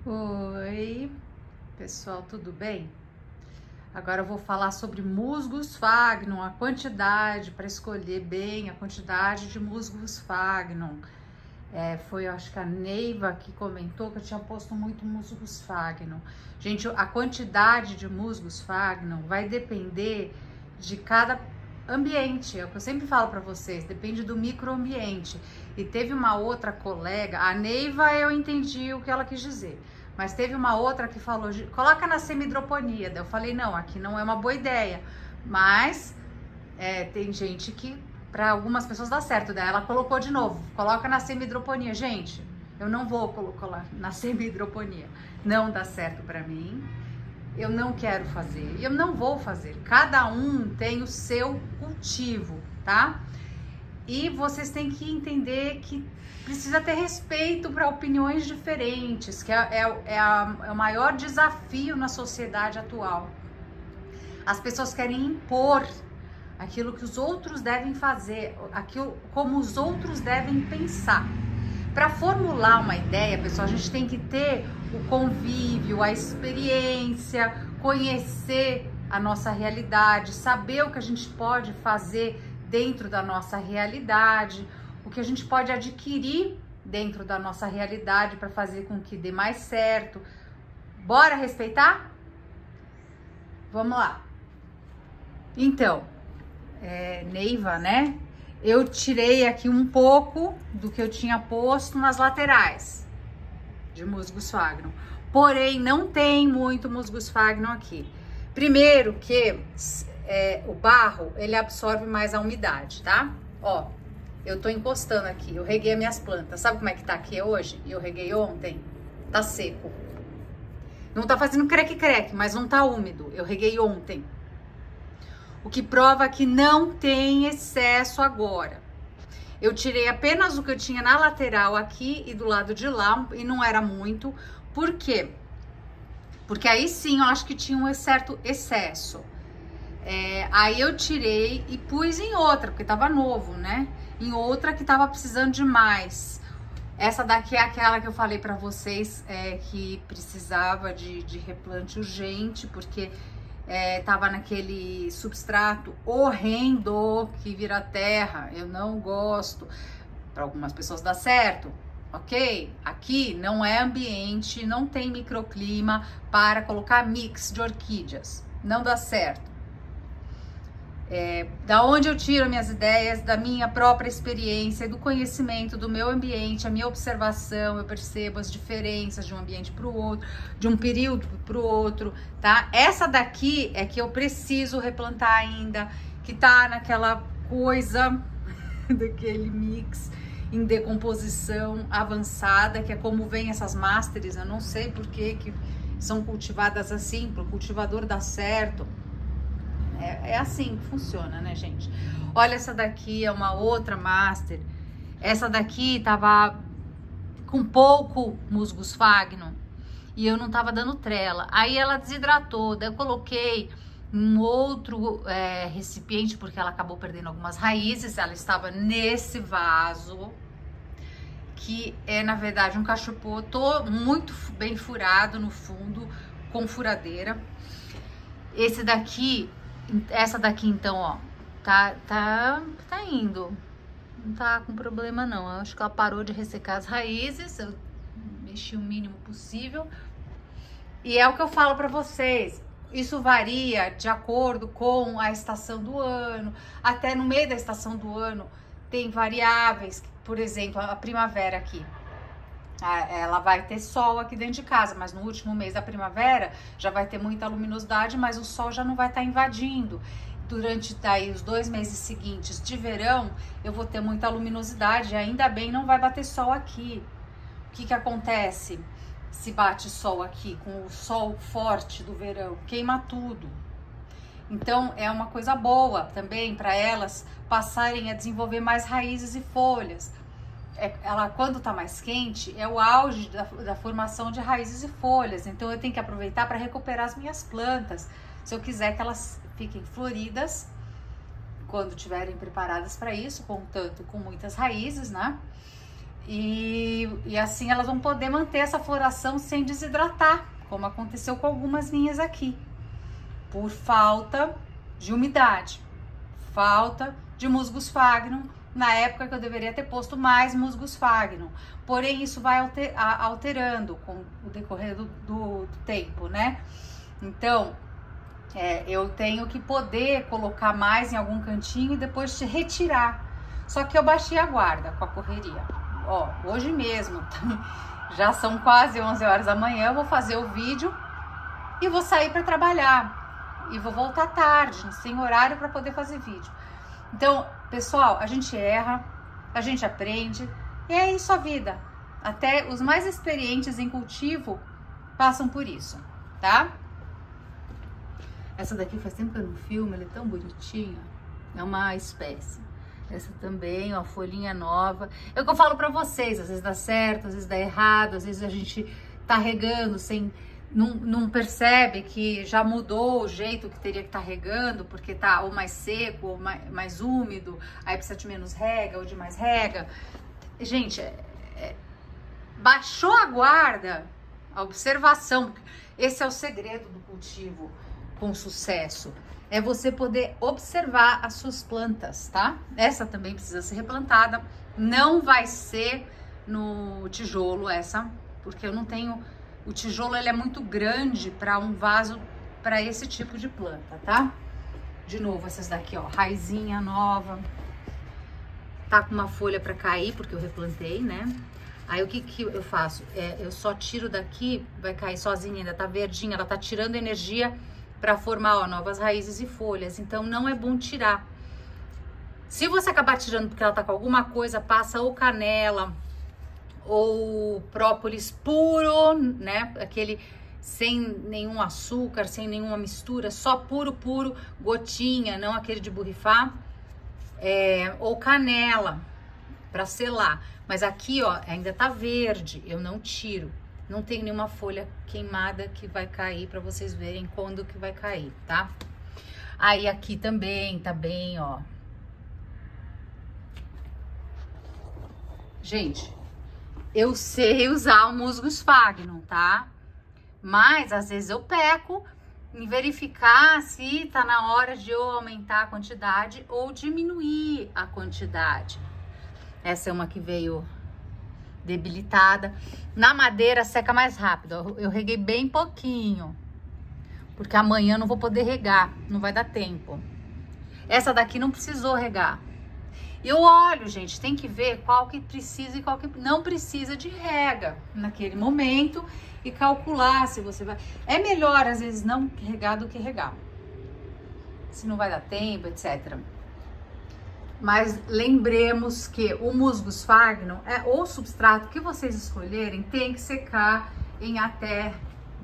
Oi, pessoal, tudo bem? Agora eu vou falar sobre musgo sphagnum, a quantidade para escolher bem a quantidade de musgo sphagnum. Foi, acho que a Neiva que comentou que eu tinha posto muito musgo sphagnum. Gente, a quantidade de musgo sphagnum vai depender de cada ambiente. É o que eu sempre falo para vocês, depende do microambiente. E teve uma outra colega, a Neiva, eu entendi o que ela quis dizer. Mas teve uma outra que falou, coloca na semi-hidroponia. Eu falei, não, aqui não é uma boa ideia. Mas tem gente que, para algumas pessoas dá certo. Daí ela colocou de novo, coloca na semi-hidroponia. Gente, eu não vou colocar na semi-hidroponia. Não dá certo para mim. Eu não quero fazer. Eu não vou fazer. Cada um tem o seu cultivo, tá? E vocês têm que entender que precisa ter respeito para opiniões diferentes, que é o maior desafio na sociedade atual. As pessoas querem impor aquilo que os outros devem fazer, aquilo como os outros devem pensar. Para formular uma ideia, pessoal, a gente tem que ter o convívio, a experiência, conhecer a nossa realidade, saber o que a gente pode fazer dentro da nossa realidade, o que a gente pode adquirir dentro da nossa realidade para fazer com que dê mais certo. Bora respeitar? Vamos lá. Então, Neiva, né? Eu tirei aqui um pouco do que eu tinha posto nas laterais de musgo sphagnum. Porém, não tem muito musgo sphagnum aqui. Primeiro que o barro, ele absorve mais a umidade, tá? Ó, eu tô encostando aqui, eu reguei as minhas plantas. Sabe como é que tá aqui hoje? E eu reguei ontem? Tá seco. Não tá fazendo creque-creque, mas não tá úmido. Eu reguei ontem. O que prova que não tem excesso agora. Eu tirei apenas o que eu tinha na lateral aqui e do lado de lá, e não era muito. Por quê? Porque aí sim eu acho que tinha um certo excesso. Aí eu tirei e pus em outra, porque tava novo, né? Em outra que tava precisando de mais. Essa daqui é aquela que eu falei pra vocês que precisava de replante urgente, porque tava naquele substrato horrendo que vira terra. Eu não gosto. Para algumas pessoas dá certo, ok? Aqui não é ambiente, não tem microclima para colocar mix de orquídeas. Não dá certo. Da onde eu tiro minhas ideias, da minha própria experiência, do conhecimento do meu ambiente, a minha observação, eu percebo as diferenças de um ambiente para o outro, de um período para o outro, tá? Essa daqui é que eu preciso replantar ainda, que tá naquela coisa daquele mix em decomposição avançada, que é como vem essas masters. Eu não sei por que são cultivadas assim, para o cultivador dar certo. É assim que funciona, né, gente? Olha, essa daqui é uma outra master. Essa daqui tava com pouco musgo sphagnum e eu não tava dando trela. Aí ela desidratou, daí eu coloquei um outro recipiente, porque ela acabou perdendo algumas raízes. Ela estava nesse vaso, que é, na verdade, um cachopo muito bem furado no fundo, com furadeira. Essa daqui, então, ó, tá indo. Não tá com problema, não. Eu acho que ela parou de ressecar as raízes. Eu mexi o mínimo possível. E é o que eu falo pra vocês. Isso varia de acordo com a estação do ano. Até no meio da estação do ano tem variáveis. Por exemplo, a primavera aqui. Ela vai ter sol aqui dentro de casa, mas no último mês da primavera já vai ter muita luminosidade, mas o sol já não vai estar invadindo. Durante daí os 2 meses seguintes de verão, eu vou ter muita luminosidade, e ainda bem não vai bater sol aqui. O que acontece se bate sol aqui, com o sol forte do verão? Queima tudo. Então é uma coisa boa também para elas passarem a desenvolver mais raízes e folhas. Ela, quando tá mais quente, é o auge da formação de raízes e folhas. Então eu tenho que aproveitar para recuperar as minhas plantas, se eu quiser que elas fiquem floridas quando estiverem preparadas para isso, contanto com muitas raízes, né? E assim elas vão poder manter essa floração sem desidratar, como aconteceu com algumas minhas aqui, por falta de umidade, falta de musgo sphagnum, na época que eu deveria ter posto mais musgo sphagnum. Porém, isso vai alterando com o decorrer do tempo, né? Então, eu tenho que poder colocar mais em algum cantinho e depois retirar. Só que eu baixei a guarda com a correria. Ó, hoje mesmo, já são quase 11 horas da manhã, eu vou fazer o vídeo e vou sair para trabalhar. E vou voltar tarde, sem horário para poder fazer vídeo. Então, pessoal, a gente erra, a gente aprende, e é isso a vida. Até os mais experientes em cultivo passam por isso, tá? Essa daqui faz tempo que eu não filmo, ela é tão bonitinha. É uma espécie. Essa também, ó, folhinha nova. É o que eu falo pra vocês, às vezes dá certo, às vezes dá errado, às vezes a gente tá regando sem... Não percebe que já mudou o jeito que teria que estar regando, porque tá ou mais seco, ou mais úmido, aí precisa de menos rega ou de mais rega. Gente, baixou a guarda, a observação, esse é o segredo do cultivo com sucesso, é você poder observar as suas plantas, tá? Essa também precisa ser replantada, não vai ser no tijolo essa, porque eu não tenho... O tijolo, ele é muito grande para um vaso, para esse tipo de planta, tá? De novo, essas daqui, ó, raizinha nova. Tá com uma folha para cair, porque eu replantei, né? Aí, o que que eu faço? Eu só tiro daqui, vai cair sozinha, ainda tá verdinha, ela tá tirando energia para formar, ó, novas raízes e folhas. Então, não é bom tirar. Se você acabar tirando porque ela tá com alguma coisa, passa ou canela... ou própolis puro, né, aquele sem nenhum açúcar, sem nenhuma mistura, só puro, gotinha, não aquele de borrifar, ou canela, para selar. Mas aqui, ó, ainda tá verde, eu não tiro, não tem nenhuma folha queimada que vai cair, para vocês verem quando que vai cair, tá? Aí aqui também tá bem, ó. Gente... eu sei usar o musgo sphagnum, tá? Mas, às vezes, eu peco em verificar se tá na hora de eu aumentar a quantidade ou diminuir a quantidade. Essa é uma que veio debilitada. Na madeira, seca mais rápido. Eu reguei bem pouquinho, porque amanhã eu não vou poder regar, não vai dar tempo. Essa daqui não precisou regar. Eu olho, gente, tem que ver qual que precisa e qual que não precisa de rega naquele momento e calcular se você vai... É melhor, às vezes, não regar do que regar, se não vai dar tempo, etc. Mas lembremos que o musgo sphagnum, o substrato que vocês escolherem, tem que secar em até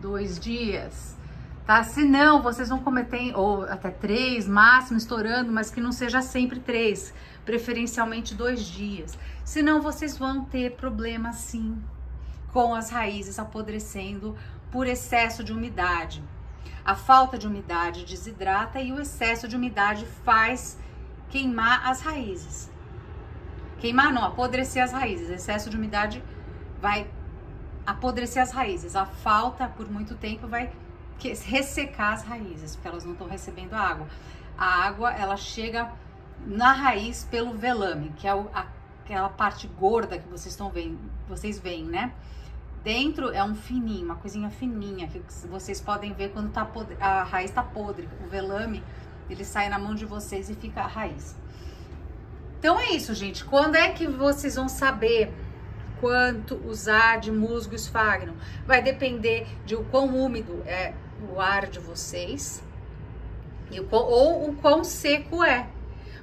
2 dias, tá? Senão, vocês vão cometer, ou até 3, máximo, estourando, mas que não seja sempre 3, preferencialmente 2 dias. Senão, vocês vão ter problema, sim, com as raízes apodrecendo por excesso de umidade. A falta de umidade desidrata e o excesso de umidade faz queimar as raízes. Queimar não, apodrecer as raízes. Excesso de umidade vai apodrecer as raízes. A falta por muito tempo vai ressecar as raízes, porque elas não estão recebendo água. A água, ela chega na raiz pelo velame, que é aquela parte gorda que vocês veem, né? Dentro é um fininho, uma coisinha fininha, que vocês podem ver quando a raiz tá podre. O velame, ele sai na mão de vocês e fica a raiz. Então é isso, gente. Quando é que vocês vão saber quanto usar de musgo sphagnum? Vai depender de o quão úmido é o ar de vocês ou o quão seco é.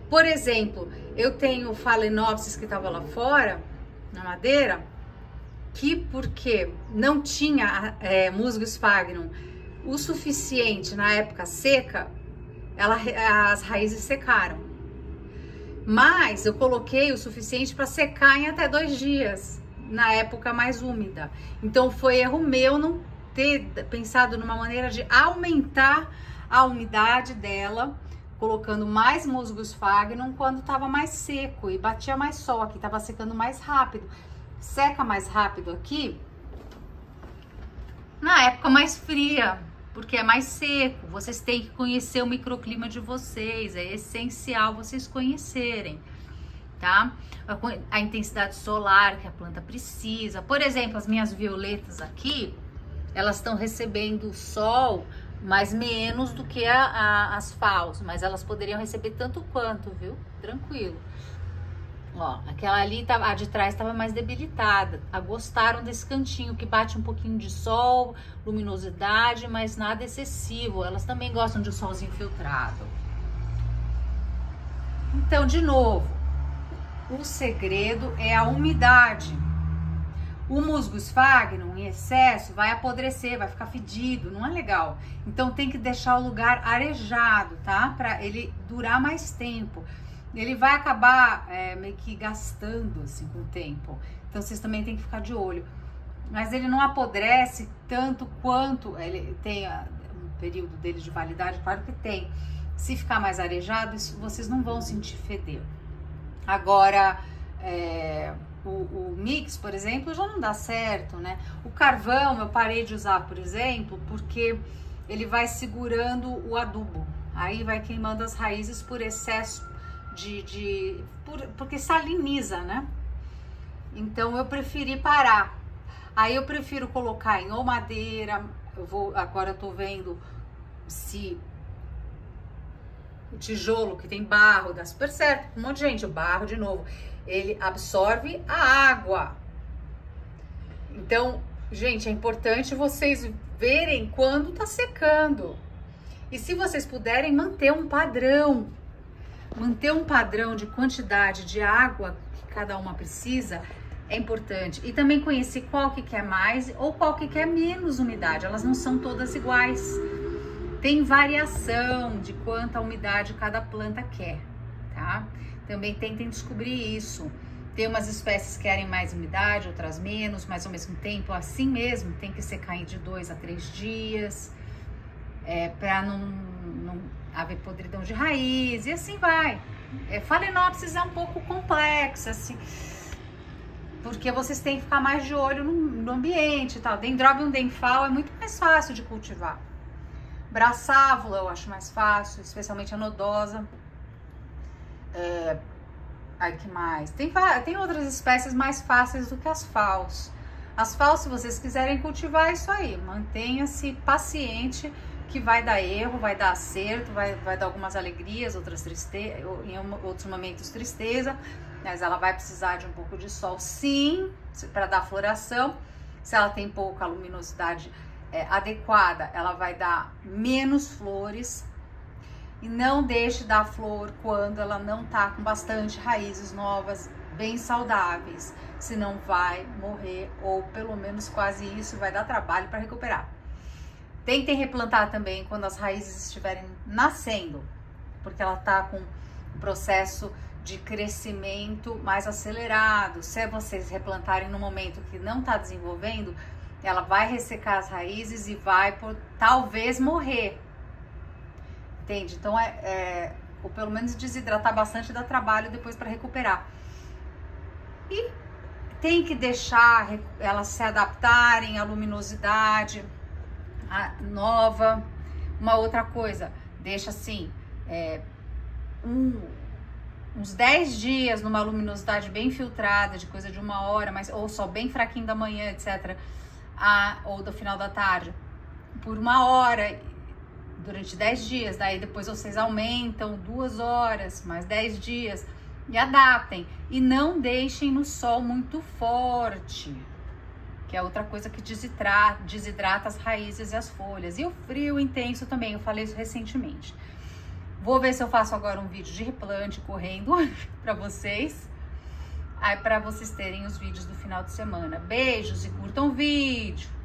Por exemplo, eu tenho Phalaenopsis que estava lá fora, na madeira, que porque não tinha musgo sphagnum o suficiente na época seca, as raízes secaram. Mas eu coloquei o suficiente para secar em até 2 dias, na época mais úmida. Então foi erro meu não ter pensado numa maneira de aumentar a umidade dela, colocando mais musgo sphagnum quando estava mais seco e batia mais sol, aqui estava secando mais rápido. seca mais rápido aqui na época mais fria, porque é mais seco. Vocês têm que conhecer o microclima de vocês, é essencial vocês conhecerem, tá? A intensidade solar que a planta precisa. Por exemplo, as minhas violetas aqui, elas estão recebendo sol, mas menos do que as falso, mas elas poderiam receber tanto quanto, viu? Tranquilo. Ó, aquela ali, a de trás estava mais debilitada. Gostaram desse cantinho que bate um pouquinho de sol, luminosidade, mas nada excessivo. Elas também gostam de solzinho filtrado. Então, de novo, o segredo é a umidade. O musgo sphagnum em excesso vai apodrecer, vai ficar fedido, não é legal. Então tem que deixar o lugar arejado, tá? Para ele durar mais tempo. Ele vai acabar meio que gastando assim com o tempo. Então vocês também tem que ficar de olho. Mas ele não apodrece tanto quanto ele tem um período dele de validade, claro que tem. Se ficar mais arejado, vocês não vão sentir feder. Agora, o mix, por exemplo, já não dá certo, né? O carvão eu parei de usar, por exemplo, porque ele vai segurando o adubo. Aí vai queimando as raízes por excesso porque saliniza, né? Então eu preferi parar. Aí eu prefiro colocar em ou madeira, agora eu tô vendo se o tijolo que tem barro dá super certo. Um monte de gente, o barro de novo, ele absorve a água. Então, gente, é importante vocês verem quando tá secando. E se vocês puderem manter um padrão de quantidade de água que cada uma precisa, é importante. E também conhecer qual que quer mais ou qual que quer menos umidade. Elas não são todas iguais. Tem variação de quanta umidade cada planta quer, tá? Também tentem descobrir isso. Tem umas espécies que querem mais umidade, outras menos, mas ao mesmo tempo, assim mesmo, tem que secar de 2 a 3 dias, para não haver podridão de raiz, e assim vai. Phalaenopsis é um pouco complexa, assim, porque vocês têm que ficar mais de olho no ambiente e tal. Dendrobium denfal é muito mais fácil de cultivar. Brassávula eu acho mais fácil, especialmente a nodosa. Aí que mais? Tem outras espécies mais fáceis do que as fals. As fals, se vocês quiserem cultivar, é isso aí. Mantenha-se paciente, que vai dar erro, vai dar acerto, vai dar algumas alegrias, outras tristeza, em outros momentos tristeza, mas ela vai precisar de um pouco de sol, sim, para dar floração. Se ela tem pouca luminosidade adequada, ela vai dar menos flores. E não deixe dar flor quando ela não tá com bastante raízes novas, bem saudáveis, senão vai morrer, ou pelo menos quase isso, vai dar trabalho para recuperar. Tentem replantar também quando as raízes estiverem nascendo, porque ela tá com um processo de crescimento mais acelerado. Se vocês replantarem no momento que não tá desenvolvendo, ela vai ressecar as raízes e vai talvez morrer. Entende? Então, ou pelo menos desidratar bastante, dá trabalho depois para recuperar. E tem que deixar elas se adaptarem à luminosidade nova. Uma outra coisa, deixa assim, uns 10 dias numa luminosidade bem filtrada, de coisa de 1 hora, ou só bem fraquinho da manhã, etc. Ou do final da tarde, por 1 hora, durante 10 dias. Daí depois vocês aumentam 2 horas, mais 10 dias, e adaptem. E não deixem no sol muito forte, que é outra coisa que desidrata as raízes e as folhas. E o frio intenso também, eu falei isso recentemente. Vou ver se eu faço agora um vídeo de replante correndo para vocês. Aí para vocês terem os vídeos do final de semana. Beijos e curtam o vídeo!